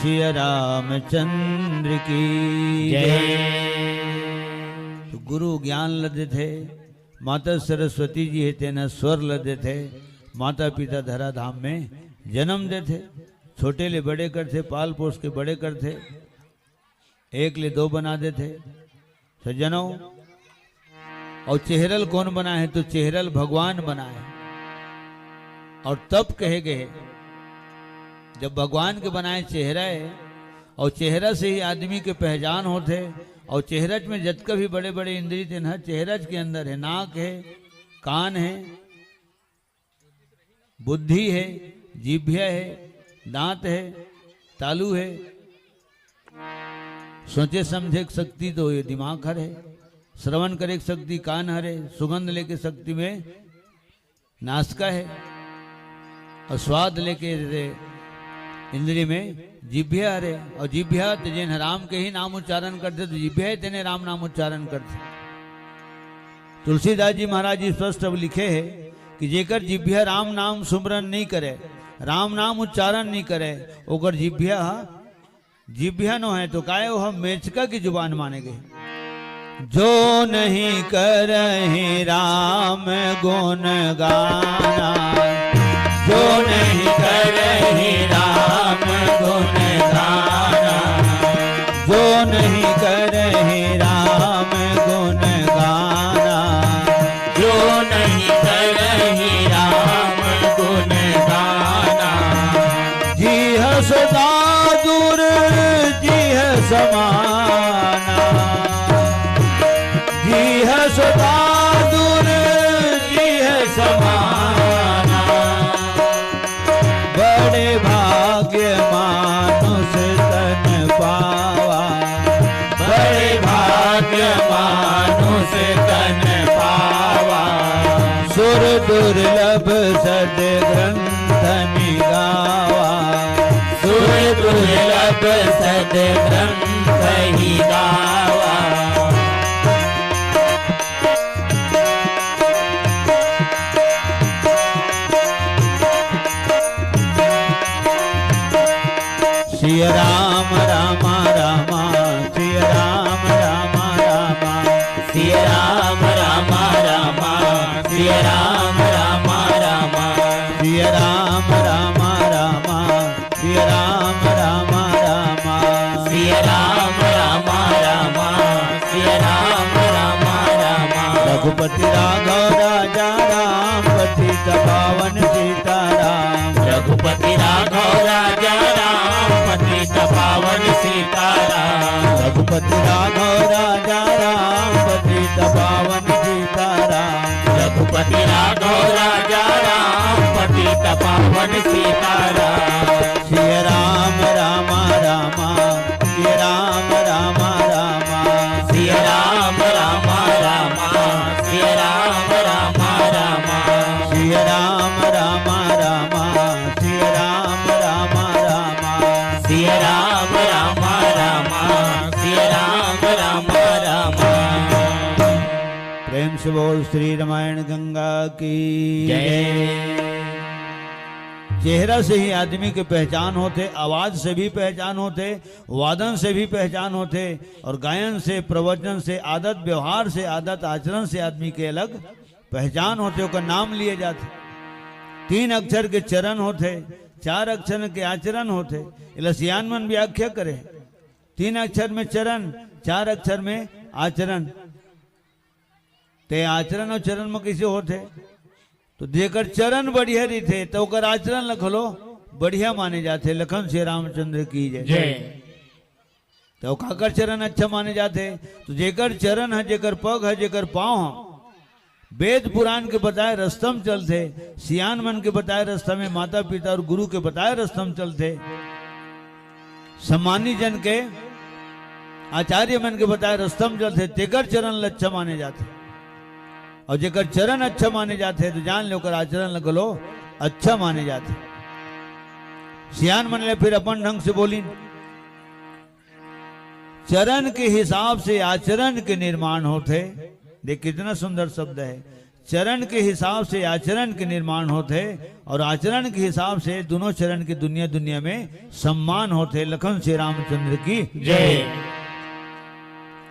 सिया रामचंद्र की जय। तो गुरु ज्ञान लदे थे, माता सरस्वती जी है तेना स्वर लदे थे, माता पिता धरा धाम में जन्म दे थे, छोटे ले बड़े कर थे, पाल पोस के बड़े कर थे, एक ले दो बना दे थे सज्जनों। और चेहरल कौन बना है? तो चेहरल भगवान बना है। और तब कहे गए जब भगवान के बनाए चेहरा है, और चेहरा से ही आदमी के पहचान होते, और चेहरज में जत भी बड़े बड़े इंद्रिय थे ना, चेहरज के अंदर है, नाक है, कान है, बुद्धि है, जिह्वा है, दांत है, तालू है, सोचे समझे शक्ति तो ये दिमाग हर है, श्रवण करे शक्ति कान हर है, सुगंध लेके शक्ति में नासिका है, और स्वाद लेके इंद्रिय में जिभ्या हरे, और जिभ्या जिन राम के ही नाम उच्चारण करते तो जिभ्या तेने राम नाम उच्चारण करते। तुलसीदास जी महाराज जी स्पष्ट अब लिखे है कि जेकर जिभ्या राम नाम सुमरन नहीं करे, राम नाम उच्चारण नहीं करे, ओकर जिभ्या नो है तो काहे वो हम मेचका की जुबान मानेंगे। जो नहीं करहि राम गुण गाना, जो नहीं करहि राम गुण गाना, जो नहीं करहि राम गुण गाना, जो नहीं करहि राम गुण गाना, जी है सदा दूर जी है समाना, जी है सदा दूर जी है समाना, बड़े भाग्य मानुष तन पावा, बड़े भाग्य मानुष तन पावा, सुर दुर्लभ सद ग्रंथ निगावा, सुर दुर्लभ सद ग्रंथ ही गावा। सिया राम राम राम, सिया राम राम राम, सिया राम राम राम, सिया राम राम राम, सिया राम राम राम, सिया राम राम राम, सिया राम राम राम, सिया राम राम राम। रघुपति राघव राजा राम, पतित पावन सीताराम, रघुपति राघव राजा राम, पतित पावन सीताराम, रघुपति राघव राजा राम, पतित पावन सीताराम, रघुपति राघव राजा राम, पतित पावन सीताराम। सिया राम राम राम, सिया राम राम राम, सिया राम राम राम, सिया राम राम राम, सिया राम राम राम, सिया राम राम राम, सिया राम राम राम, सिया राम राम राम। प्रेम से बोल श्री रामायण गंगा की जय। चेहरा से ही आदमी की पहचान होते, आवाज से भी पहचान होते, वादन से भी पहचान होते, और गायन से, प्रवचन से, आदत व्यवहार से, आदत आचरण से आदमी के अलग पहचान होते, उसका नाम लिए जाते। 3 अक्षर के चरण होते, 4 अक्षर के आचरण होते। इला सियानमन व्याख्या करे, 3 अक्षर में चरण, 4 अक्षर में आचरण। ते आचरण और चरण में कैसे होते? तो जेकर चरण बढ़िया रही थे तो ओकर आचरण लखलो बढ़िया माने जाते। लखन श्री रामचंद्र की जय। तो काकर चरण अच्छा माने जाते? तो जेकर चरण है, जेकर पग है, जेकर पांव है, वेद पुराण के बताए रस्तम चलते, सियान मन के बताए रास्ता में माता पिता और गुरु के बताए रस्तम चलते, सम्मानी जन के आचार्य मन के बताए रस्तम चलते, तेकर चरण अच्छा माने जाते। और जेकर चरण अच्छा माने जाते तो जान लो कर आचरण लगलो अच्छा माने जाते। सियान मन ले फिर अपन ढंग से बोली, चरण के हिसाब से आचरण के निर्माण होते। देख कितना सुंदर शब्द है, चरण के हिसाब से आचरण के निर्माण होते और आचरण के हिसाब से दोनों चरण की दुनिया दुनिया में सम्मान होते। लखन श्री रामचंद्र की जय।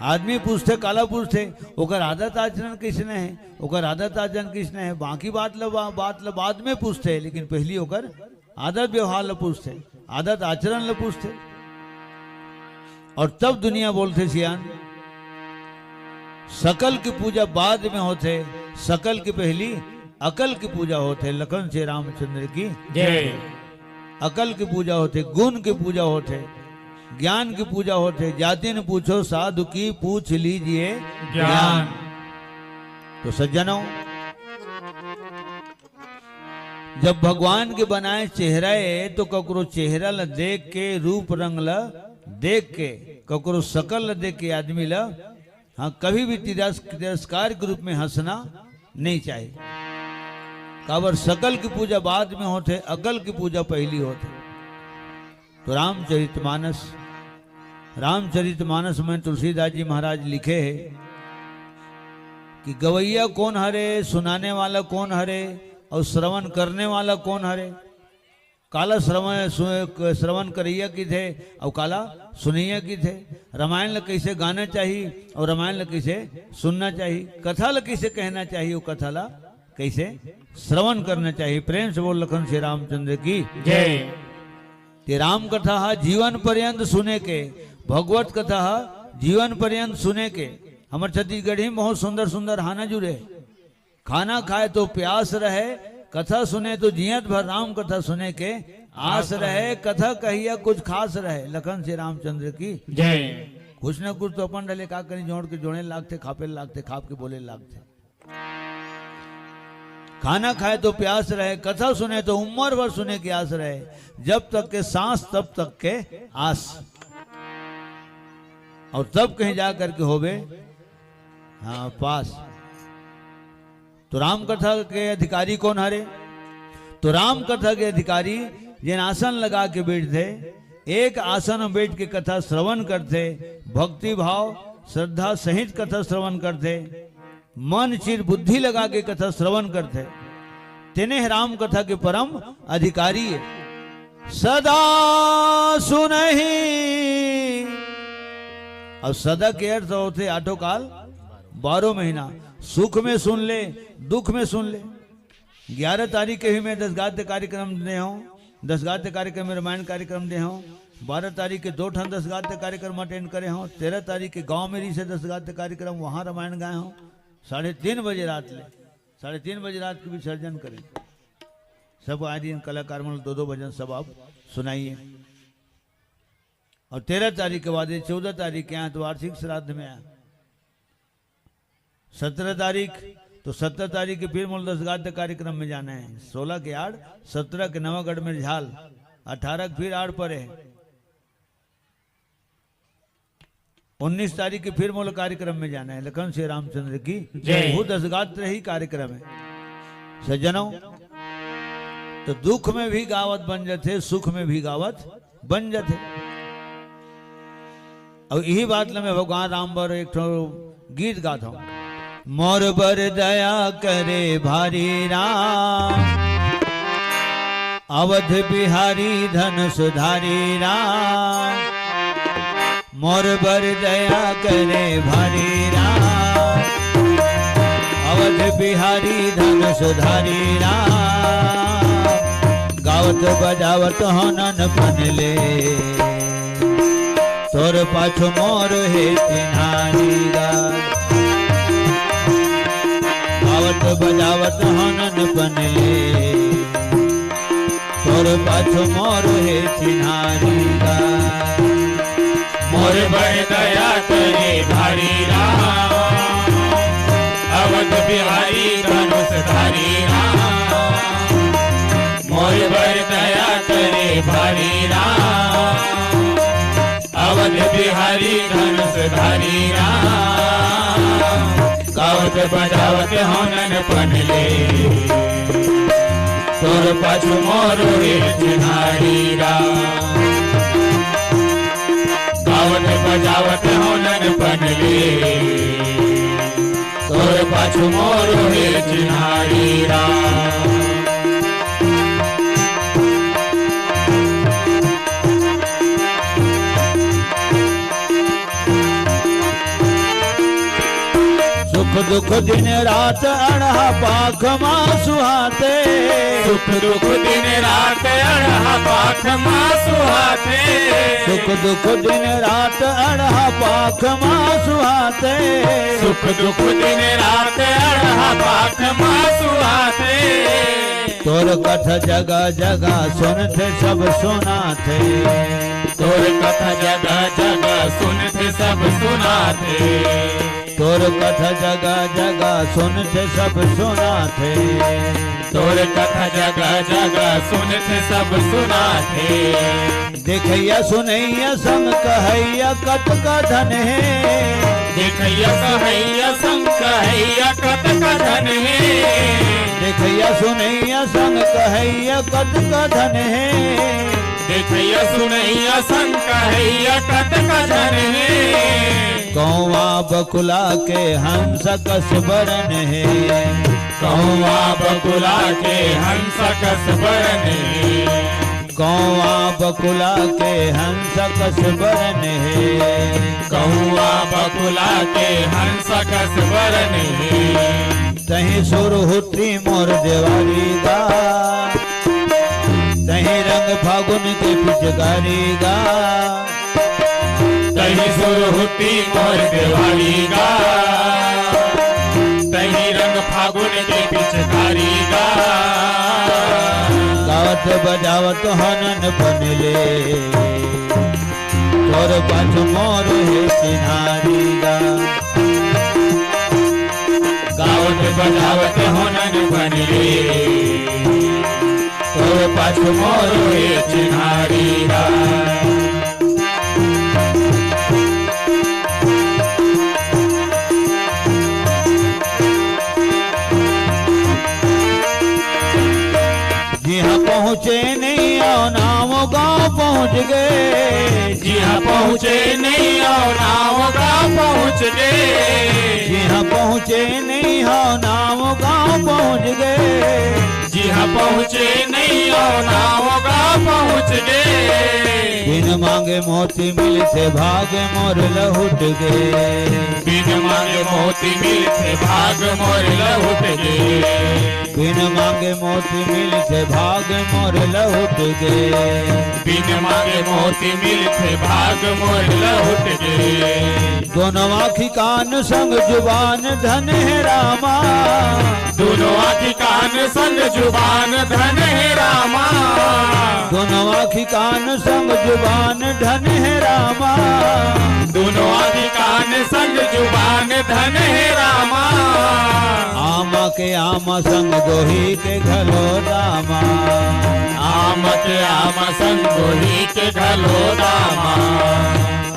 आदमी पूछते काला पूछते ओकर आदत आचरण किसने है, ओकर आदत आचरण किसने है, बाकी बात बाद में पूछते, लेकिन पहली ओकर आदत व्यवहार ल पूछते, आदत आचरण ल पूछते। और तब दुनिया बोलते सियान सकल की पूजा बाद में होते, सकल की पहली अकल की पूजा होते। लखन श्री रामचंद्र की जय। अकल की पूजा होते, गुण की पूजा होते, ज्ञान की पूजा होते। जाति ने पूछो साधु की पूछ लीजिए ज्ञान। तो सज्जनों, जब भगवान के बनाए चेहरा है तो ककरो चेहरा ल देख के, रूप रंग ल देख के, ककरो शकल ल देख के आदमी ल हाँ कभी भी तिरस्कार के रूप में हंसना नहीं चाहिए। काबर शकल की पूजा बाद में होते, अकल की पूजा पहली होते। तो रामचरितमानस में तुलसीदास जी महाराज लिखे है कि गवैया कौन हरे, सुनाने वाला कौन हरे और श्रवण करने वाला कौन हरे। काला श्रवण करैया की थे और काला सुनैया की थे। रामायण ल कैसे गाना चाहिए और रामायण ल कैसे सुनना चाहिए, कथा ल कैसे कहना चाहिए और कथा ल कैसे श्रवण करना चाहिए। प्रेम से बोल लखन श्री रामचंद्र की जय। ते राम कथा जीवन पर्यंत सुने के, भगवत कथा जीवन पर्यंत सुने के। हमारे छत्तीसगढ़ी में बहुत सुंदर सुंदर हाना जुड़े, खाना खाए तो प्यास रहे, कथा सुने तो जियत भर राम कथा सुने के आस रहे, कथा कहिया कुछ खास रहे। लखन श्री रामचंद्र की जय। कुछ न कुछ तो अपन डले का करी जोड़ के जोड़े लागते, खापे लागते, खाप के बोले लागते। खाना खाए तो प्यास रहे, कथा सुने तो उम्र भर सुने की आस रहे। जब तक के सांस तब तक के आस, और तब कहीं जा करके होवे हाँ पास। तो राम कथा के अधिकारी कौन हरे? तो राम कथा के अधिकारी जिन आसन लगा के बैठते, एक आसन में बैठ के कथा श्रवण करते, भक्ति भाव श्रद्धा सहित कथा श्रवण करते, मन चिर बुद्धि लगा के कथा श्रवण करते, तेने राम कथा के परम अधिकारी है। सदा सुनहि, अब सदा के अर्थ होते आठों काल 12 महीना। सुख में सुन ले, दुख में सुन ले। 11 तारीख के भी मैं 10 गाद्य कार्यक्रम दे हूँ, 10 गाद्य कार्यक्रम में रामायण कार्यक्रम दे हूँ। 12 तारीख के 2 ठन 10 गाद्य कार्यक्रम अटेंड करे हूँ। 13 तारीख के गांव मेरी से 10 गाद्य कार्यक्रम वहाँ रामायण गाए हूँ। 3:30 बजे रात ले, 3:30 बजे रात के विसर्जन करें। सब आदि कलाकार मन 2-2 भजन सब आप सुनाइए। और 13 तारीख के बाद 14 तारीख के यहाँ तो वार्षिक श्राद्ध में आया। 17 तारीख तो 17 तारीख के फिर मूल 10 गाद्य कार्यक्रम में जाना है। 16 के आड़, 17 के नवागढ़ में झाल, 18 के फिर आड़ पर है। 19 तारीख के फिर मूल कार्यक्रम में जाना है। लखन श्री रामचंद्र की जय। वो 10 गात्र ही कार्यक्रम है। सज्जनों, तो दुख में भी गावत बन जाते, सुख में भी गावत बन जाते। और यही बात मैं भगवान राम बर एक गीत गाता हूं। मोर बर दया करे भारी राम, अवध बिहारी धन सुधारी राम। मोर बर दया करे भारी राम, अवध बिहारी धन सुधारी राम। गावत बजावत हनन पनले, तोर पाछो मोर हे तिन्हारी गा। गावत बजावत हनन पनले, तोर पाछो मोर हे तिन्हारी गा। मोर बर दया करे भारी राम, अवध बिहारी धनुष धारी राम। मोर बर दया करे भारी राम, अवध बिहारी धनुष धारी राम। गावत बजावत हनन पनले, तोर पाछू मोर हे तिन्हारी राम। गावत बजावत हनन पनले, तोर तोर पाछू मोरो हे चिन्हारी राम। सुख दुख दिन रात अणहा पाख मां सुहाते, सुख दुख दिन रात अणहा पाख मां सुहाते, सुख दुख दिन रात अणहा पाख मां सुहाते, सुख दुख दिन रात अणहा पाख मां सुहाते। तोर कथा जगह जगह सुनते सब सुनाते, तोर कथा जगह जगह सुनते सब सुनाते, तोर कथा जगह जगह सुनते सब सुनाते, तोर कथा जगह जगह सुनते सब सुनाते। देखैया सुनैया संग कहैया कत कथन है, देखैया कहैया संग कहैया कत कथन है, देखैया सुनैया संग कहैया कत कथन है, देखैया सुनैया संग कहैया कत कथन है। कौवा बकुला के हंस कस बरन है, कौवा बकुला के हंस कस बरन है, कौवा बकुला के हंस कस बरन है, कौवा बकुला के हंस कस बरन है। तहीं सुरहुत्री मोर देवारी गा, तहीं रंग फागुन के पिचकारी गा, तहीं सुरहुती मोर देवारी गा, तहीं रंग फागुन के पिचकारी गा। गावत बजावत हनन बनले, तोर पाछ मोर हे चिन्हारी गा, गावत बजावत होनन बनले, तोर पाछू मोर हे चिन्हारी राम। जिहाँ पहुँचे नहीं आओ नाम गाँव पहुँच गए, जिहाँ पहुँचे नहीं आओ नाव गाँव पहुँच गए, जिहाँ पहुँचे नहीं आओ नाम गाँव पहुँच गए, जिहाँ पहुँचे नहीं आओ नाव गाँव पहुँच गए। बिन मांगे मोती मिलते भाग मोर लहुट गए, बिन मांगे मोती मिलते भाग मोर लहुट गए, बिन मांगे मोती मिलते भाग मोर लहुट गए, बिन मांगे मोती मिलते भाग मोर लहुट गए। दोनों आँखी कान संग जुबान धन है रामा, दोनों आँखी कान संग जुबान धन है रामा, दोनों आँखी कान संग जुबान धन है रामा, दोनों आँखी कान संग जुबान धन है रामा। आमा के आमा संग गोही के घलो दामा, आम के आम संग गोही के घलो दामा,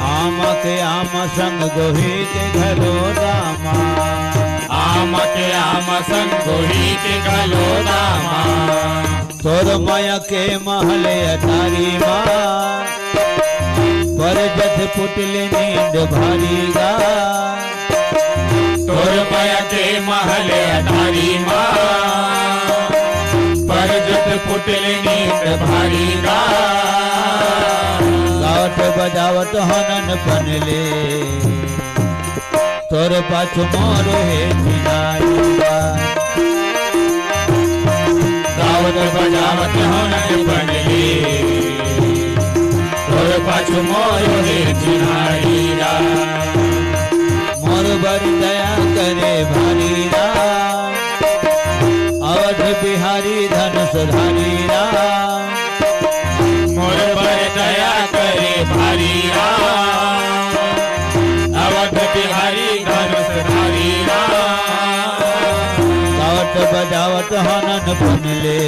आमा के आमा संग गोही के घलो दामा, आम के आम संग गोही के घलो दामा। तोर माया के महले अटारी माँ, पर जथ पुटले नींद भारी गा, तोर माया के महल अटारी माँ, पर जत पुटले नींद भारी गा। गावत बजावत हनन बनले, तोर पाछू मोर हे चिनारी गा, गावत बजावत होनन बनले, तोर पाछू मोर हे चिन्हारी रा। मोर बर दया करे भारी राम, अवध बिहारी धन सुधारी राम, मोर पर दया करे भारी राम, अवध बिहारी धनुष धारी राम। गावत बजावत हनन बनले,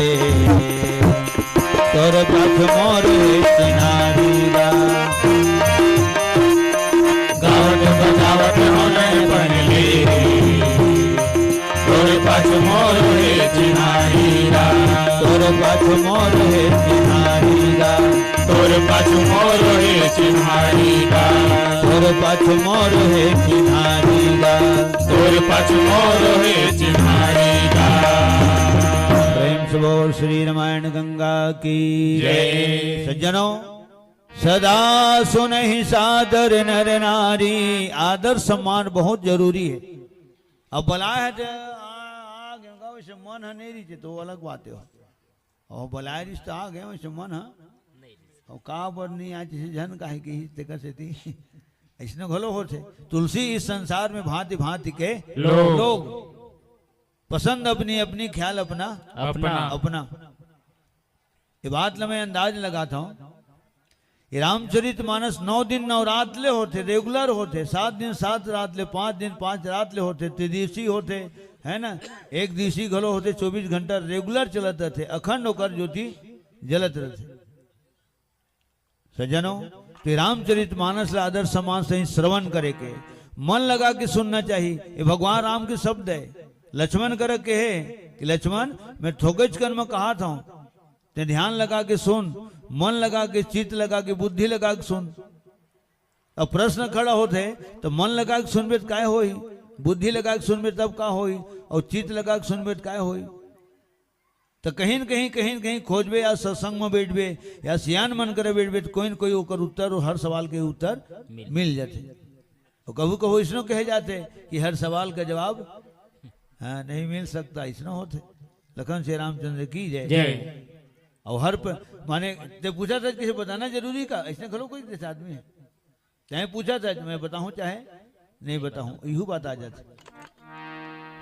तोर पाछ मोर हे चिनारी राम, गावत बजावत होनन बनले, तोर पाछू मोर हे चिन्हारी रा। तोर पाछ मोर हे चिनारी राम, तोर पाछू मोर हे चिन्हारी रा। तोर पछ मोर है चिन्हारीगा, दूर पछ मोर है चिन्हारीगा। प्रेम से बोल श्री रामायण गंगा की जय। सज्जनों, सदा सुनहि सादर नर नारी। आदर सम्मान बहुत जरूरी है। अब बुलाए है वैसे मन है नहीं रही तो अलग बात है। और बुलाए रिश्ता आ गए वैसे मन है और का बर नहीं आज जन काहे की कैसे थी ऐसने घलो होते। तुलसी इस संसार में भांति भांति के लोग पसंद अपनी अपनी, ख्याल अपना अपना। ये बात मैं अंदाज लगाता हूँ। ये रामचरित मानस 9 दिन 9 रात ले होते, रेगुलर होते। 7 दिन 7 रात ले, 5 दिन 5 रात ले होते, त्रिदिवसीय होते है ना, एक दिवसीय घलो होते। 24 घंटा रेगुलर चलत रहते, अखंड होकर ज्योति जलत रहते। सज्जनों, तो रामचरित मानस आदर सम्मान से श्रवण करे के, मन लगा के सुनना चाहिए। ये भगवान राम के शब्द है। लक्ष्मण कर के है कि लक्ष्मण मैं थोकच कर में कहा था, ते ध्यान लगा के सुन, मन लगा के, चित्त लगा के, बुद्धि लगा के सुन। अब प्रश्न खड़ा होते तो मन लगा के सुनबे तो काय होई, बुद्धि लगा के सुनबे तब का होई, और चित्त लगा के सुनबे तो काय होई। तो कहीं न कहीं खोजबे या सत्संग में बैठबे या सियान मन करे बैठबे तो कोई न कोई ओकर उत्तर, और हर सवाल के उत्तर मिल जाते। और कभी कभी इसनो कहे जाते कि हर सवाल का जवाब हाँ नहीं मिल सकता, इसनो होते। लखन श्री रामचंद्र की जय। और हर माने जब पूछा था किसे बताना जरूरी का, ऐसे खलो कोई जैसे आदमी है चाहे पूछा था मैं बताऊं चाहे नहीं बताऊं, यही बात आ जाती।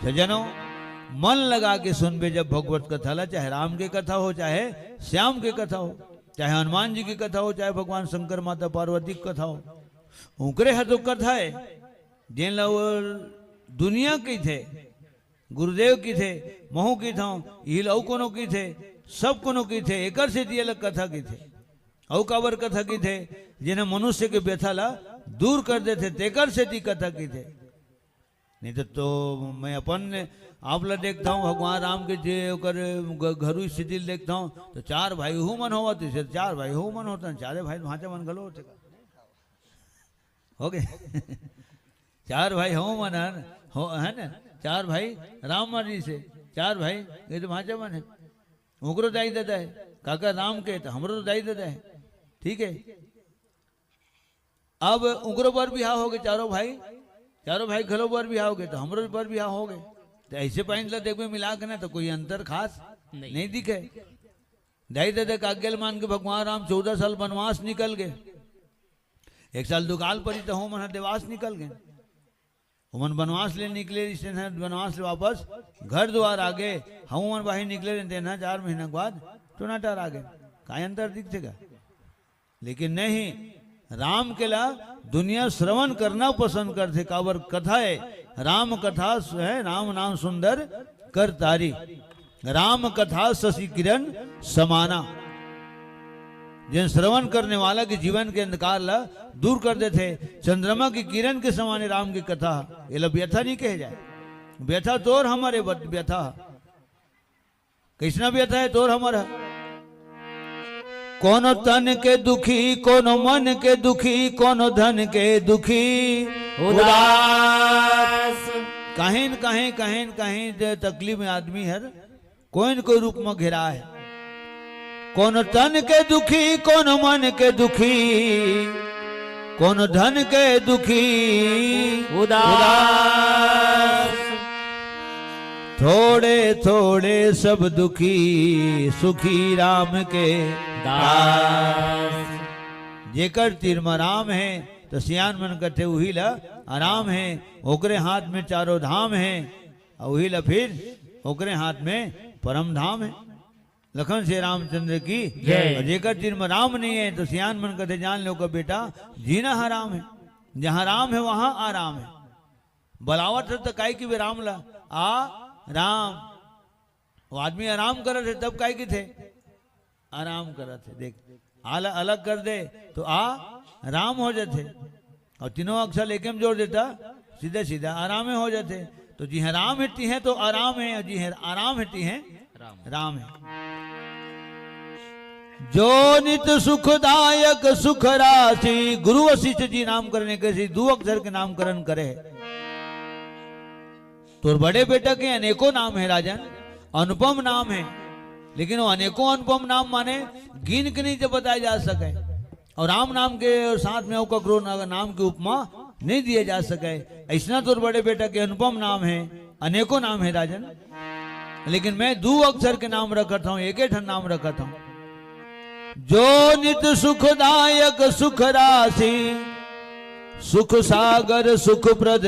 सज्जनों, मन लगा के सुनबे जब भगवत कथा ला, चाहे राम की कथा हो, चाहे श्याम की कथा हो, चाहे हनुमान जी की कथा हो, चाहे भगवान शंकर माता पार्वती की कथा हो, उनकरे है तो कथा है जिन लोग दुनिया की थे, गुरुदेव की थे, महू की था, ये लऊ कोनो की थे, सब कोनो की थे, एक से अलग कथा की थे। औ काबर कथा की थे जिन्हें मनुष्य के व्यथा ला दूर कर देते, तेकर से कथा की थे। नहीं तो मैं अपन आप ला देखता हूँ भगवान राम के जे घरू स्थिति देखता हूँ तो 4 भाई हूँ मन होवा, तो 4 भाई हूँ मन होता, 4 भाई भाचा मन गलो होते हो गए 4 भाई हूँ मन है ना, 4 भाई राम मारी से, 4 भाई ये तो भाचा मन है, उनको दाई देता है, काका राम के तो हमरो तो दाई देता है। ठीक है, अब उग्र पर बिहार हो गए, चारों भाई घरों पर बिहार हो गए, तो हमरो पर बिहार हो गए। तो ऐसे पॉइंट ला देखो मिला के ना तो कोई अंतर खास नहीं दिखे। दाई दादा कागल मान के भगवान राम 14 साल वनवास निकल गए, 1 साल दुकाल पड़ी तो हम देवास निकल गए। हम वनवास ले निकले, वनवास से वापस घर द्वार आ गए। हम बाहर निकले देना 4 महीने के बाद टोनाटार आ गए, का अंतर दिखेगा। लेकिन नहीं, राम के ला दुनिया श्रवण करना पसंद करते, काबर कथा है, राम कथा है, राम नाम सुंदर कर तारी, राम कथा शशि किरण समाना। जिन श्रवण करने वाला के जीवन के अंधकार ला दूर कर देते, चंद्रमा की किरण के समान राम की कथा। ये ला व्यथा नहीं कहे जाए, व्यथा तोर हमारे व्यथा, कैसना व्यथा है तोर हमारा। कोनो तन के दुखी, कोनो मन के दुखी, कोनो धन के दुखी उदास। कहीं तकलीफ में आदमी है, कोई न कोई रूप में घिरा है। कोनो तन के दुखी, कोनो मन के दुखी, कोनो धन के दुखी उदास। थोड़े थोड़े सब दुखी, सुखी राम के दास। जेकर तीर में राम है तो सियान मन करते वही ला आराम है, ओकरे हाथ में 4 धाम है, और वही ला फिर ओकरे हाथ में परम धाम है। लखन श्री रामचंद्र की जय। जेकर तीर में राम नहीं है तो सियान मन करते जान लो का बेटा जीना हराम है। जहाँ राम है वहां आराम है। बलावट है तो काय की वे राम ला आ राम, वो आदमी आराम कर रहे तब काय की थे आराम कर रहे थे। देख अलग कर दे तो आ राम हो जाते, और तीनों अक्षर एक में जोड़ देता सीधा सीधा आराम में हो जाते। तो जी है राम हिट्टी है तो आराम है, जी है आराम हिट्टी है राम है। जो नित सुखदायक सुख राशि। गुरु वशिष्ठ जी नामकरण कैसे 2 अक्षर के नामकरण करे। तो बड़े बेटा के अनेकों नाम है राजन, अनुपम नाम है, लेकिन वो अनेकों अनुपम नाम माने गिन के नहीं जब बताए जा सके, और राम नाम के साथ में ककरो नाम की उपमा नहीं दिए जा सके। ऐसा तो बड़े बेटा के अनुपम नाम है, अनेकों नाम है राजन, लेकिन मैं 2 अक्षर के नाम रखता हूं, एक ठन नाम रखता हूं। जो नित सुखदायक सुख राशि, सुख सागर सुख प्रद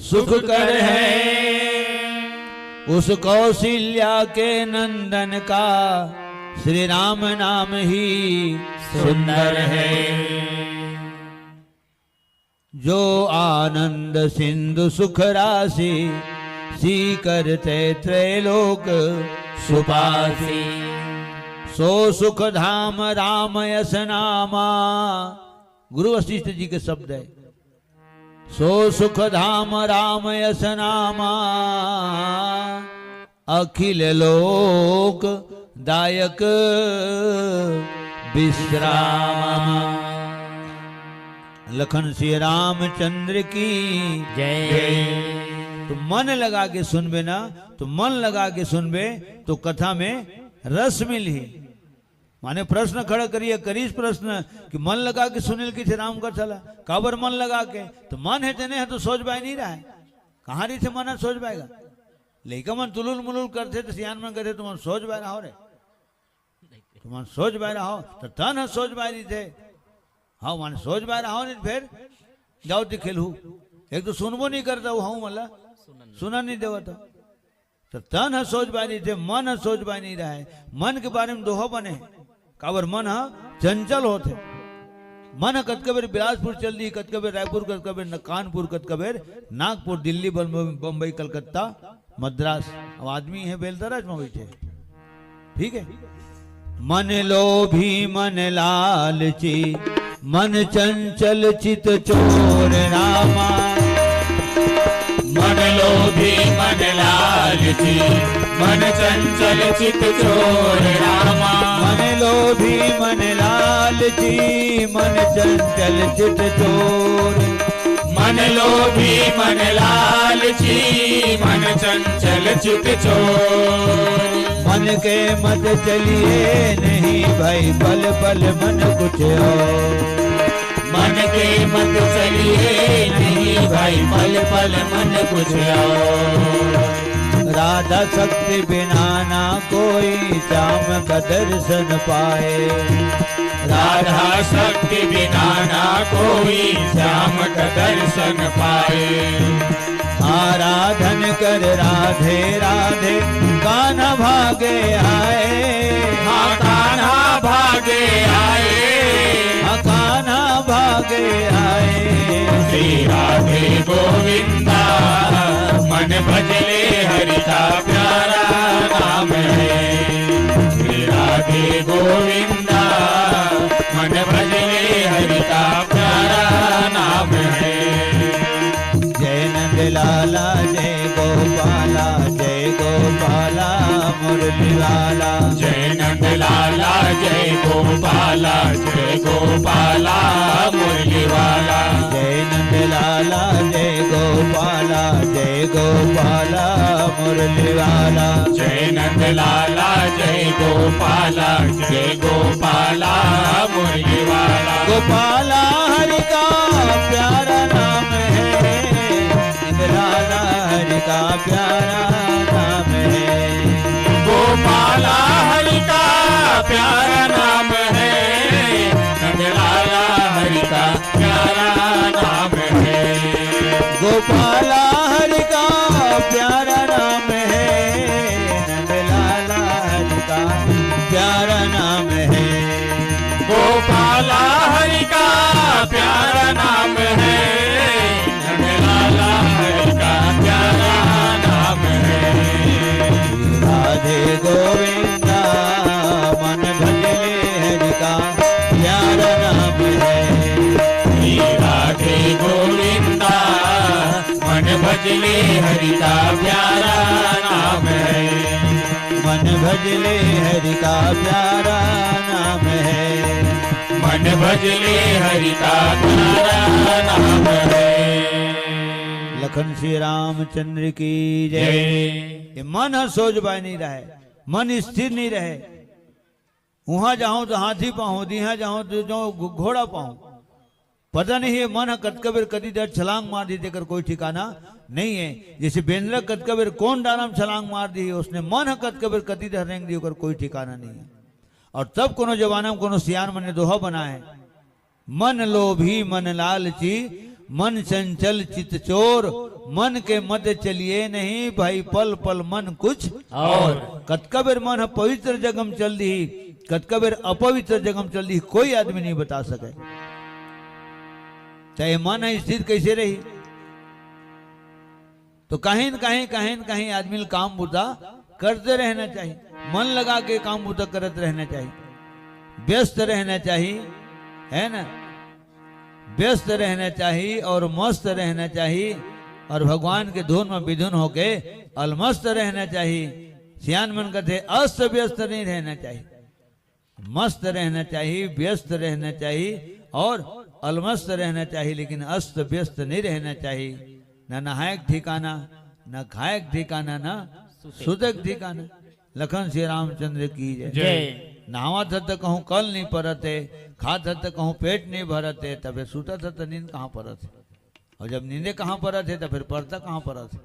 सुख कर है, उस कौशल्या के नंदन का श्री राम नाम ही सुंदर है। जो आनंद सिंधु सुख राशि, सी करते त्रैलोक सुपासी, सो सुख धाम राम यस नामा। गुरु वशिष्ठ जी के शब्द है, सो सुख धाम राम यस नामा, अखिल लोक दायक विश्राम। लखन श्री रामचंद्र की जय। तो मन लगा के सुनबे ना, तो मन लगा के सुनबे तो कथा में रस मिली। माने प्रश्न खड़ा करिए, करीस प्रश्न कि मन लगा के सुनिल की थे राम का चला, काबर मन लगा के, तो मन है तेने है तो सोच पाए नहीं रहा है, कहाँ रही थे मन सोच पाएगा। लेकिन मन तुलुल मुलुल करते तो सियान में करते तो मन सोच पाए रहा हो रे, तो मन सोच पाए रहा हो तो तन है सोच पाए नहीं थे। हाँ मन सोच पाए रहा हो नहीं फिर जाओ तो खेलू, एक तो सुनबो नहीं करता हूँ मला सुना नहीं देवा तो तन है सोच पाए नहीं थे, मन है सोच पाए नहीं रहा है। मन के बारे में दोहा बने, काबर मन चंचल होते। मन कत कबेर बिलासपुर चल दी, कत कबेर रायपुर, कत कबेर कानपुर, कत कबेर नागपुर, दिल्ली, बम्बई, कलकत्ता, मद्रास। अब आदमी है बेलदराज में बैठे, ठीक है। मन लोभी मन लालची, मन चंचल चित चोर रामा। मन लोभी मन लालची, मन चंचल चित चोर रामा। मन लोभी मन लालची, मन चंचल चित चोर। मन लोभी मन लालची, मन चंचल चित चोर। मन के मत चलिए नहीं भाई, पल पल मन कुछ और। मन के मत चलिए नहीं भाई, पल पल मन कुछ और। राधा शक्ति बिना ना कोई श्याम का दर्शन पाए। राधा शक्ति बिना ना कोई श्याम का दर्शन पाए। आराधन कर राधे राधे, कान्हा भागे आए। हाँ कान्हा भागे आए, हाँ कान्हा भागे आए। श्री राधे गोविंदा, मन भजले हरि का प्यारा नाम है। श्री राधे गोविंदा, मन भजले हरि का प्यारा नाम है। जय नंद लाला जय गोपाला, जय गोपाला मुरली वाला। जय नंद लाला जय गोपाला, जय गोपाला मुरली वाला। जय नंद लाला जय गोपाला, जय गोपाला मुरली वाला। जय नंद लाला जय गोपाला, जय गोपाला मुरली वाला। गोपाला हरि का प्यारा नाम है, नंद लाला हरि का प्यारा नाम है। गोपाला हरि का प्यारा नाम है, नंद लाला हरि का प्यारा नाम है। गोपाला हरि का प्यारा नाम है, नंद लाला हरि का प्यारा नाम है। गोपाला हरि का प्यारा नाम है, नंद लाला हरि का प्यारा नाम है। राधे गोविंदा, मन भजले हरि का प्यारा नाम है। श्री राधे गोविंदा, मन भजले हरि का प्यारा नाम है। मन भजले हरि का प्यारा नाम है, मन भजले हरि का प्यारा नाम है। लखन श्री रामचंद्र की जय। ये मन हर सोच बाय नहीं रहे, मन स्थिर नहीं रहे। वहां जाऊं तो हाथी पाऊं, यहाँ जाऊं तो जो घोड़ा पाऊं। पता नहीं है मन कतकबीर कदी दर छलांग मार दी देकर कोई ठिकाना नहीं है। जैसे बेंद्र कतकबीर कौन डाराम छलांग मार दी है, उसने मन कतकबीर कदी दर रेंग दी होकर कोई ठिकाना नहीं है। और तब कोनो जमाना में कोनो सियान मन ने दोहा बना है, मन लोभी मन लालची मन चंचल चित चोर, मन के मत चलिए नहीं भाई पल पल मन कुछ और। कतकबीर मन पवित्र जगम चल दी, कतकबीर अपवित्र जगम चल दी, कोई आदमी नहीं बता सके। चाहे मन है स्थिर कैसे रही, तो कहीं न कहीं आदमी काम बुता करते रहना चाहिए, मन लगा के काम बुता करते रहना चाहिए, व्यस्त रहना चाहिए, है ना, व्यस्त रहना चाहिए और मस्त रहना चाहिए। और भगवान के धुन में विधुन होके अलमस्त रहना चाहिए। सियान मन कहते अस्त व्यस्त नहीं रहना चाहिए, मस्त रहना चाहिए, व्यस्त रहना चाहिए और अलमस्त रहना चाहिए, लेकिन अस्त व्यस्त नहीं रहना चाहिए। न नहायक ठिकाना, न खायक ठिकाना, न सुतक ठिकाना। लखन श्री रामचंद्र की जय। नहावत हत कहूँ कल नहीं परते, खात हत कहूँ पेट नहीं भरते, तब सुतत हत नींद कहाँ परत है। और जब नींदे कहाँ परत है तो फिर पड़ता कहाँ परत है।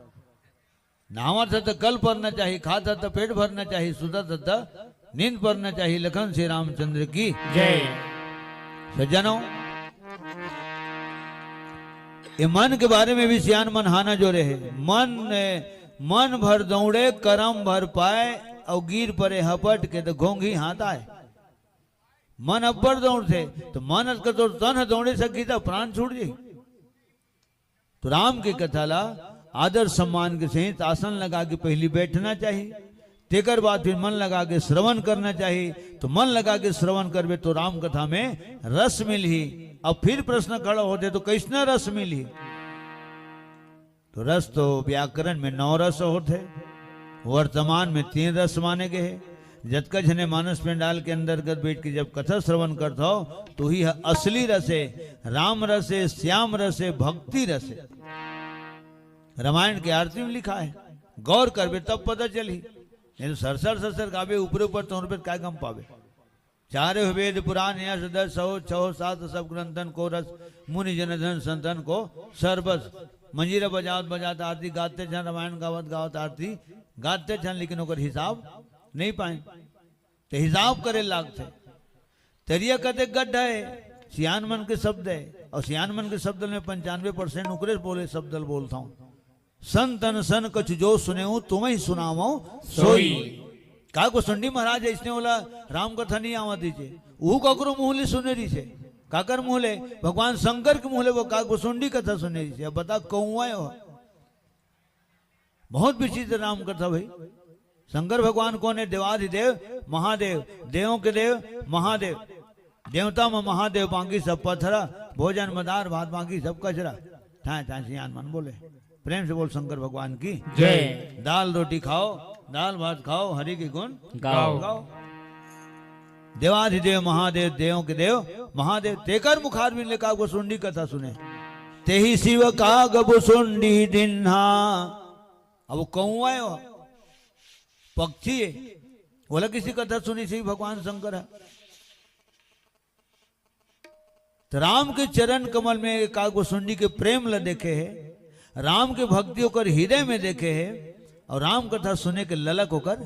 नहावत हत कल पढ़ना चाहिए, खात हत पेट भरना चाहिए, सुतत हत नींद पढ़ना चाहिए। लखन श्री रामचंद्र की जय। सज्जनों, ये मन के बारे में भी सियान मन हाना जोरे है। मन भर दौड़े करम भर पाए, और गिर परे हपट के तो घोंघी हाथ आए। मन अब्बर दौड़ थे तो मन का तो तन दौड़े सकी था प्राण छूट जाए। तो राम की कथा ला आदर सम्मान के सहित आसन लगा के पहली बैठना चाहिए, तेकर बाद फिर मन लगा के श्रवण करना चाहिए। तो मन लगा के श्रवण करवे तो राम कथा में रस मिली। अब फिर प्रश्न खड़ा होते तो कैसना रस मिली। तो रस तो व्याकरण में 9 रस होते, वर्तमान में 3 रस माने गए हैं। जतका जने मानस में डाल के अंतर्गत बैठ के जब कथा श्रवण करता हो तो ही असली रस है, राम रस है, श्याम रस है, भक्ति रस है। रामायण की आरती में लिखा है, गौर करवे तब पता चली। नहीं तो सरसर गावे ऊपर ऊपर तो रुपये काय कम पावे। चारे वेद पुराण यश 10 100 6 7 सब ग्रंथन को रस, मुनि जनधन संतन को सर्वस। मंजीरा बजावत आरती गाते छन, रामायण गावत आरती गाते छन, लेकिन ओकर हिसाब नहीं पाए। तो हिसाब करे लागते तरिया कते गड्ढा है। सियान मन के शब्द है, और सियान मन के शब्द में 95% उकरे बोले शब्द बोलता हूँ। संतन सन कछ जो सुने हूँ तुम्हें ही सुनाओ सोई। का को सुंडी महाराज इसने बोला राम कथा नहीं आवा दीजिए, वो ककरो मुहले सुने रही से, काकर मुहले भगवान शंकर के मुहले वो का को सुंडी कथा सुने रही से। अब बता कौआ हो, बहुत विचित्र राम कथा भाई। शंकर भगवान कौन है? देवाधिदेव महादेव, देवों के देव महादेव। देवता में महादेव, बाकी सब पत्थरा, भोजन मदार भात बाकी सब कचरा। ठाए ठाए सियान मन बोले, प्रेम से बोल शंकर भगवान की जय। दाल रोटी खाओ, दाल भात खाओ, हरि के गुण गाओ। देवाधिदेव महादेव, देवों के देव महादेव। तेकर मुखार में लेकर गोसुंडी कथा सुने, तेही शिव का गबुसुंडी दिन्हा। अब कौआ है, पक्षी है, बोला किसी कथा सुनी सी भगवान शंकर है। तो राम के चरण कमल में कागुसुंडी के प्रेम ल देखे है, राम के भक्ति होकर हृदय में देखे है, और राम कथा सुने के ललक होकर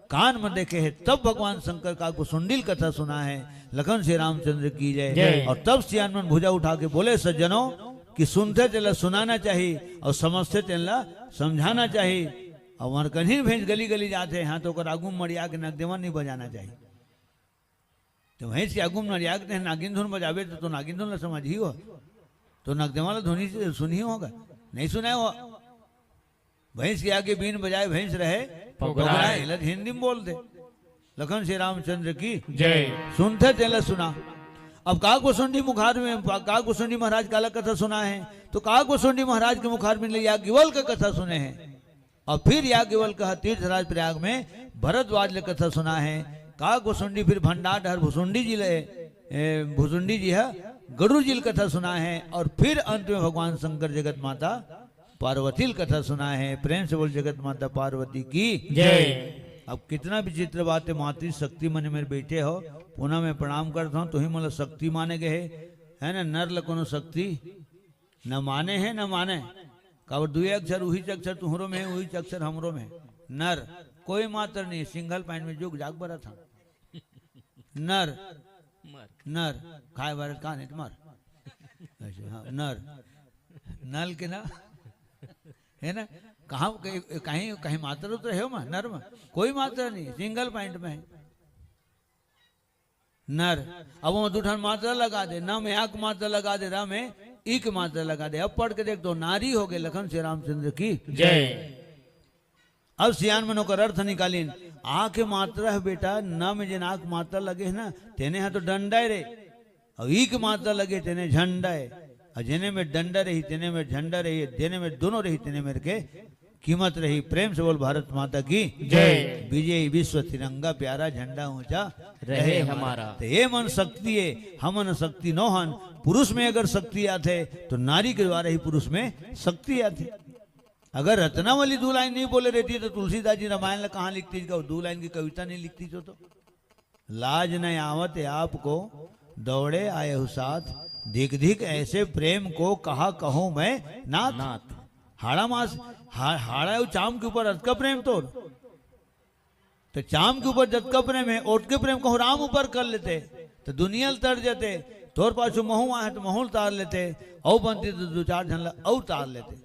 कान में देखे है। तब भगवान शंकर कागुसुंडी कथा सुना है। लखन श्री रामचंद्र की जय। और तब सियान मन भुजा उठा के बोले सज्जनों कि सुनते तेला सुनाना चाहिए और समझते तेला समझाना चाहिए। और वहां कहीं भैंस गली गली जाते हैं तो आगू मरिया के नगदेवन नहीं बजाना चाहिए। तो भैंस के आगू मरिया के नागिन धुन बजावे तो नागिन धुन समझ ही हो, तो नगदेवन धुनी सुनी होगा, नहीं सुना हो। भैंस के आगे बीन बजाए भैंस रहे पगड़ाए, हिंदी में बोल दे। लखन श्री रामचंद्र की जय। सुनते तेला सुना। अब कागुसुंडी मुखार में कागुसुंडी महाराज काला कथा सुना है, तो कागुसुंडी महाराज के मुखार में ले याज्ञवल्क्य का कथा सुने हैं। और फिर याज्ञवल्क्य कहा तीर्थराज प्रयाग में भरद्वाज ने कथा सुना है। कहा भुसुंडी फिर भंडार डर भुसुंडी जी है गरुड़ जी कथा सुना है। और फिर अंत में भगवान शंकर जगत माता पार्वती कथा सुना है। प्रेम से बोल जगत माता पार्वती की जय। अब कितना विचित्र बात है, मातृ शक्ति मन मेरे बेटे हो, पुनः मैं प्रणाम करता हूँ। तुम्ही मतलब शक्ति माने गए है ना, नर लकोनो शक्ति न माने है न माने। काबर दुई अक्षर वही अक्षर तुहरो में है, वही अक्षर हमरो में। नर कोई मात्र नहीं, सिंगल पॉइंट में जुग जाग बरा था। नर नर खाए बार कहा नहीं तुम्हार हाँ, नर नल के ना है ना, कहाँ कहीं कहीं मात्र तो है में नर में कोई मात्रा नहीं, सिंगल पॉइंट में है नर। अब वो दूठन मात्रा लगा दे, न में आक मात्रा लगा दे, रा में एक मात्रा लगा दे। अब पढ़ के देख तो नारी हो गए लखन श्री रामचंद्र की जय। अब सियान मनो का अर्थ निकालीन, आ के मात्रा है बेटा, न में जिन आक मात्रा लगे है ना तेने है तो डंडा रे, और ई के मात्रा लगे तेने झंडा है, और जिने में डंडा रही तेने में झंडा रही, जेने में दोनों रही तेने मेरे के कीमत रही। प्रेम से बोल भारत माता की जय। विजय विश्व तिरंगा प्यारा झंडा ऊंचा रहे हमारा। तो ये मन शक्ति है, हमन शक्ति नौहन। पुरुष में अगर शक्ति आते तो नारी के द्वारा ही पुरुष में शक्ति आती। अगर रत्नावली 2 लाइन नहीं बोले रहती तो तुलसीदास जी रामायण कहाँ लिखती, 2 लाइन की कविता नहीं लिखती तो लाज न आवत आपको दौड़े आए हो साथ, धिक धिक ऐसे प्रेम को कहा कहूं मैं नाथ। हाड़ा मास हाड़ा चाम के ऊपर अटका प्रेम तो चाम के ऊपर जत का प्रेम है, ओट के प्रेम को राम ऊपर कर लेते तो दुनिया तर जाते। तोर पाछू महू आए तो महू तार लेते, औ बनती तो 2-4 झन और तार लेते।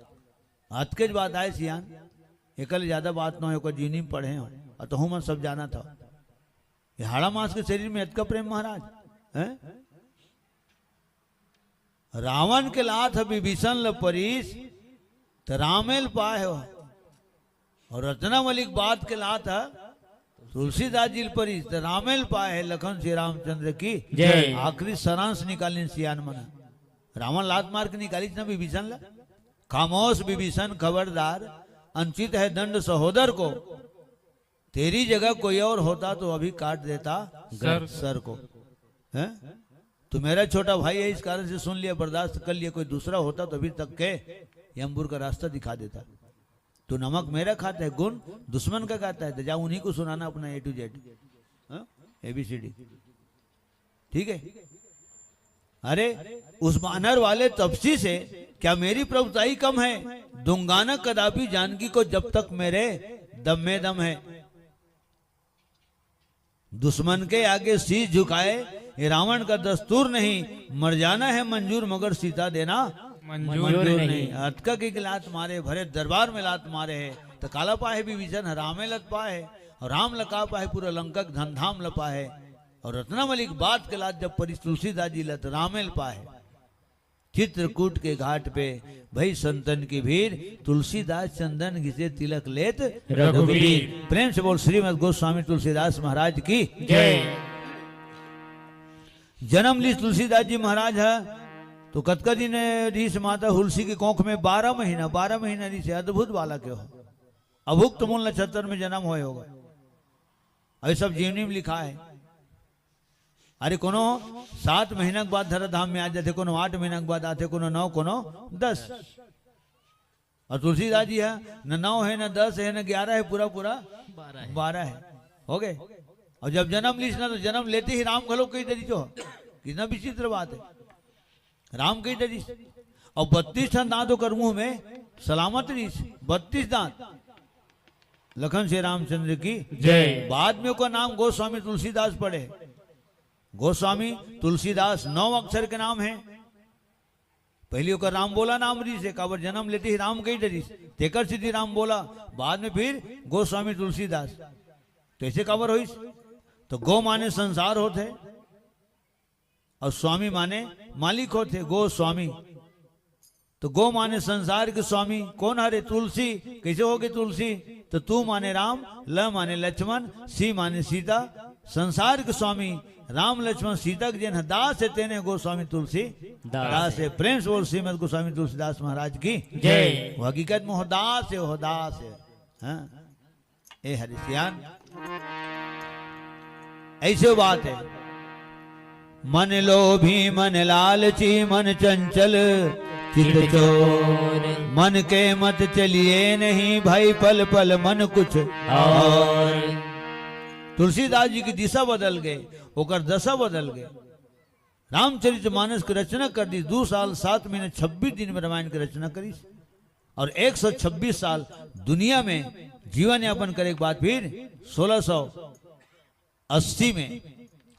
हथ के बात आए सियान, एकल ज्यादा बात न हो, जीनी में पढ़े हो और तो हूं मन सब जाना था। ये हाड़ा मास के शरीर में अटका प्रेम महाराज है। रावण के लाथ विभीषण ल परीस तो रामेल पाए हो, और रत्नावली बात के लाथ तुलसीदास जी परीस तो रामेल पाए है। लखन श्री रामचंद्र की जय। आखिरी सरांश निकाली सियान मना, रावण लात मार के निकाली ना विभीषण ला। खामोश विभीषण खबरदार, अंचित है दंड सहोदर को, तेरी जगह कोई और होता तो अभी काट देता सर को। है तो मेरा छोटा भाई है, इस कारण से सुन लिया, बर्दाश्त कर लिया। कोई दूसरा होता तो अभी तक के यमपुर का रास्ता दिखा देता। तो नमक मेरा खाता है, गुण दुश्मन का खाता है, तो जा उन्हीं को सुनाना अपना A to Z ABCD। ठीक है। अरे उस बानर वाले तपसी से क्या मेरी प्रभुताई कम है, दूंगा न कदापि जानकी को जब तक मेरे दम में दम है। दुश्मन के आगे शीश झुकाए ये रावण का दस्तूर नहीं, मर जाना है मंजूर मगर सीता देना मंजूर नहीं। अटका की लात मारे, भरे दरबार में लात मारे है तो काला पाए विभीषण रामे लत पाए, और राम लका पाए पूरा लंका धनधाम लपा है। और रत्नावली बात के लात जब परी तुलसीदास जी लत रामेल पाए। चित्रकूट के घाट पे भई संतन की भीड़, तुलसीदास चंदन घिसे तिलक लेत रघुवीर। प्रेम से बोल श्रीमद गोस्वामी तुलसीदास महाराज की जय। जन्म ली तुलसीदास जी महाराज है तो कतका दिन ऋष माता हुलसी की कोख में 12 महीना ऋषि अद्भुत बालक हो। अभुक्त मूल नक्षत्र में जन्म होए होगा, अभी सब जीवनी में लिखा है। अरे कोनो 7 महीना के बाद धराधाम में आ जाते, कोनो 8 महीना के बाद आते, कोनो 9, कोनो 10। और तुलसीदास जी है न 9 है न 10 है न 11 है, पूरा 12 है। हो गए। और जब जन्म लीस ना तो जन्म लेते ही राम घलो कही तरी जो, कितना विचित्र बात है, राम कही तरी। और 32 दांतों कर मुंह में सलामत रीस, 32 दांत। लखन श्री रामचंद्र की जय। बाद में का नाम गोस्वामी तुलसीदास पड़े। गोस्वामी तुलसीदास 9 अक्षर के नाम है। पहले का राम बोला नाम रीस है, काबर जन्म लेते ही राम कही तरी, तेकर सिद्धि राम बोला, बाद में फिर गोस्वामी तुलसीदास। तो ऐसे काबर होइस, तो गो माने संसार होते और स्वामी माने मालिक होते, गो स्वामी। तो गो माने संसार के स्वामी कौन हरे, तुलसी। कैसे हो गए तुलसी, तो तू माने राम, ल माने लक्ष्मण, सी माने सीता। संसार के स्वामी राम लक्ष्मण सीता के जिन दास है, तेने गोस्वामी तुलसी दास है। प्रेम से बोल श्रीमद गोस्वामी तुलसीदास महाराज की जय। वो हकीकत में हो दास है, हो दास है। हाँ ए हरिश्यान ऐसे बात है। मन लोभी मन लालची मन चंचल चित चोर, मन के मत चलिए नहीं भाई पल पल मन कुछ और तुलसीदास जी की दिशा बदल गए, ओकर दशा बदल गए। रामचरितमानस की रचना कर दी, 2 साल 7 महीने 26 दिन में रामायण की रचना करी और 126 साल दुनिया में जीवन यापन करे के बाद फिर 1680 में।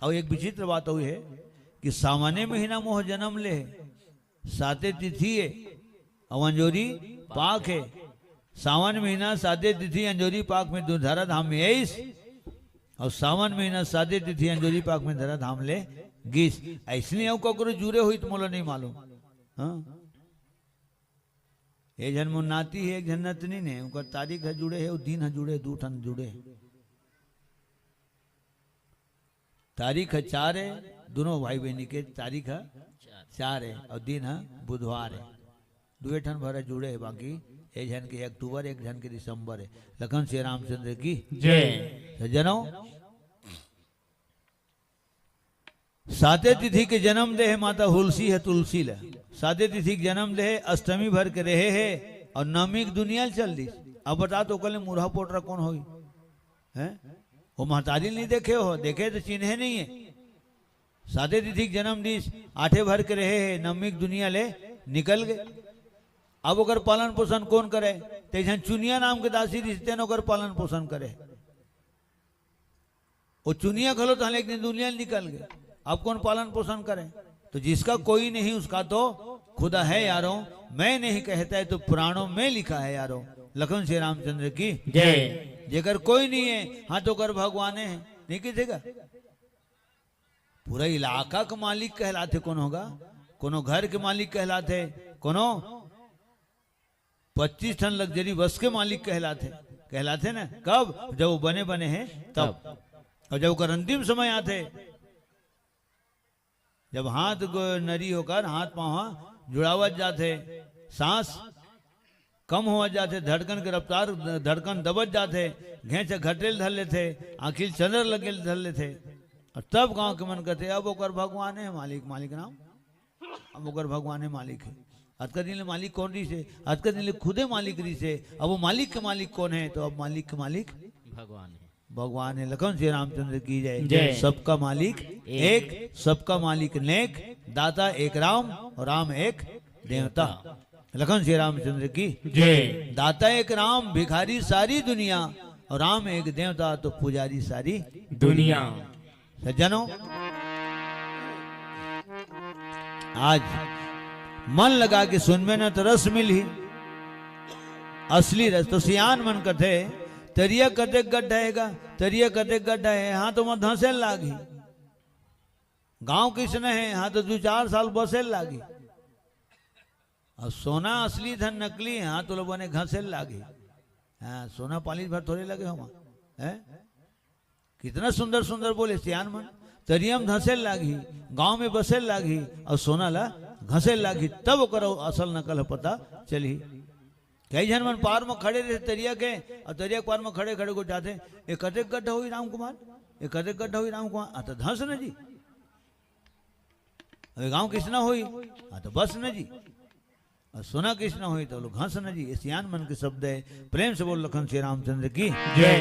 और एक विचित्र बात हुई है कि सामान्य महीना मोह जन्म ले, साते तिथि है और अंजोरी पाक है। सावन महीना साते तिथि अंजोरी पाक में धरा धाम में 21 और सावन महीना साते तिथि अंजोरी पाक में धरा धाम ले 20। इसलिए ककरो जुड़े हुई तो मोला नहीं मालूम। हाँ एक जन मुन्नाती है एक जन नतनी ने उनका तारीख है जुड़े है, दिन है जुड़े, 2 ठन जुड़े है। तारीख है 4 है, दोनों भाई बहनी के तारीख है 4 है और दिन है बुधवार है। 2 ठन भरे जुड़े है, बाकी एक जन के अक्टूबर एक जन के दिसंबर है। लखन श्री रामचंद्र की जय। जनों साते तिथि के जन्म दे है माता हुलसी है तुलसी ले। साते तिथि के जन्म दे है, अष्टमी भर के रहे है और नवमी की दुनिया चल दी। अब बता तो कल मुरहा पोटरा कौन होगी है? वो महतारी नहीं देखे हो, देखे तो चिन्हे नहीं है। साते तिथि के जन्म दी, 8 भर के रहे है, नवमी की दुनिया ले निकल गए। अब ओकर पालन पोषण कौन करे? तो चुनिया नाम के दासी रिश्ते न ओकर पालन पोषण करे। वो चुनिया खलो तो एक दिन दुनिया निकल गए, अब कौन पालन पोषण करे? तो जिसका कोई नहीं उसका तो खुदा है यारों, मैं नहीं कहता है तो पुराणों में लिखा है यारों। लखन श्री रामचंद्र की जय। जेकर कोई नहीं है हाँ तो कर भगवान है, नहीं किसेगा। पूरा इलाका का मालिक कहलाते कौन होगा? कोनो घर के मालिक कहलाते, कोनो 25 टन लग्जरी बस के मालिक कहलाते ना। कब? जब वो बने बने हैं तब। और जब कर अंतिम समय आते, जब हाथ नरी होकर हाथ पाँव जुड़ावत जाते, सांस कम हो जाते, धड़कन की रफ्तार धड़कन दबत जाते, घेंच घटेल धर लेते, आखिर चंदर लगे धर लेते। और तब गांव के मन करते अब ओकर भगवान है मालिक, मालिक नाम अब ओकर भगवान है मालिक है। आज का दिन मालिक कौन रही से? आज का दिन खुदे मालिक रही से। अब वो मालिक के मालिक कौन है? तो अब मालिक के मालिक भगवान है, भगवान है। लखन श्री रामचंद्र की जय। जय। सबका मालिक एक, सबका मालिक नेक, दाता एक राम और राम एक देवता। लखन श्री रामचंद्र की जय। दाता एक राम भिखारी सारी दुनिया और राम एक देवता तो पुजारी सारी दुनिया। सज्जनों आज मन लगा के सुनबे न तो रस मिली असली रस। तो सियान मन कथे तरिया कते गड्ढाएगा, तरिया कते गड्ढा है हाँ तो मैं धंसेल लागी। गांव किसने है हाँ तो 2-4 साल बसेल लागी। और सोना असली धन नकली हाँ तो लोगों ने घसेल लागी। हाँ सोना पालिश भर थोड़े लगे हो है। कितना सुंदर सुंदर बोले सियान मन। तरियम धसेल लागी, गांव में बसेल लागी और सोना ला घसेल लागी, तब करो असल नकल पता चली। कई जन मन पार में खड़े रहे तरिया के और तरिया पार में खड़े खड़े को जाते एक कटे गड्ढा हुई राम कुमार, एक कटे गड्ढा हुई राम कुमार। तो धंस न जी, अरे गांव किसना हुई तो बस न जी, और सोना किसना हुई तो लोग घंस न जी। सियान मन के शब्द है। प्रेम से बोल लखन श्री रामचंद्र की जय।